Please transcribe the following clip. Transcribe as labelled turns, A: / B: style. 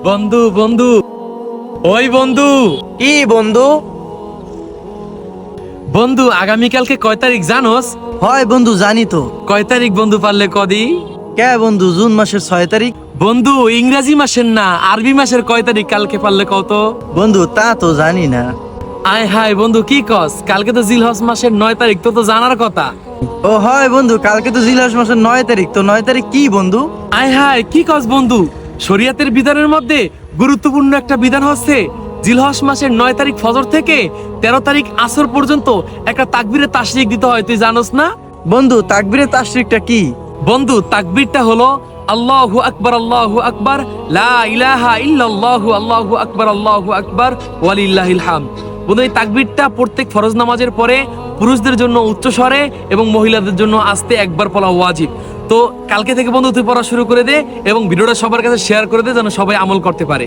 A: বন্ধু বন্ধু, ওই বন্ধু।
B: কি বন্ধু?
A: বন্ধু, আগামীকালকে কয় তারিখ জানোস?
B: হয় বন্ধু, জানি তো।
A: কয় তারিখ বন্ধু, পারলে কদি?
B: কে বন্ধু? জুন মাসের 6 তারিখ।
A: বন্ধু, ইংরেজি মাসের না, আরবি মাসের কয় তারিখ কালকে পারলে কত?
B: বন্ধু তা তো জানি না।
A: আয় হায় বন্ধু, কি কস? কালকে তো জিলহজ মাসের 9 তারিখ, তো তো জানার কথা।
B: ও হয় বন্ধু, কালকে তো জিলহজ মাসের 9 তারিখ। তো 9 তারিখ কি বন্ধু?
A: আয় হায়, কি কস বন্ধু? শরিয়াতের বিধানের মধ্যে গুরুত্বপূর্ণ একটা বিধান হচ্ছে জিলহজ মাসের 9 তারিখ ফজর থেকে 13 তারিখ আসর পর্যন্ত একটা তাকবীরে তাশরিক দিতে হয়, তুই জানোস না?
B: বন্ধু তাকবীরে তাশরিকটা কি?
A: বন্ধু, তাকবীরটা হলো আল্লাহু আকবার, আল্লাহু আকবার, লা ইলাহা ইল্লাল্লাহু, আল্লাহু আকবার, আল্লাহু আকবার, ওয়ালিল্লাহিল হামদ। বন্ধু, এই তাকবীরটা প্রত্যেক ফরজ নামাজের পরে পুরুষদের জন্য উচ্চ স্বরে এবং মহিলাদের জন্য আস্তে একবার পড়া ওয়াজিব। তো কালকে থেকে বন্ধু তুই পড়া শুরু করে দে এবং ভিডিওটা সবার কাছে শেয়ার করে দে যেন সবাই আমল করতে পারে।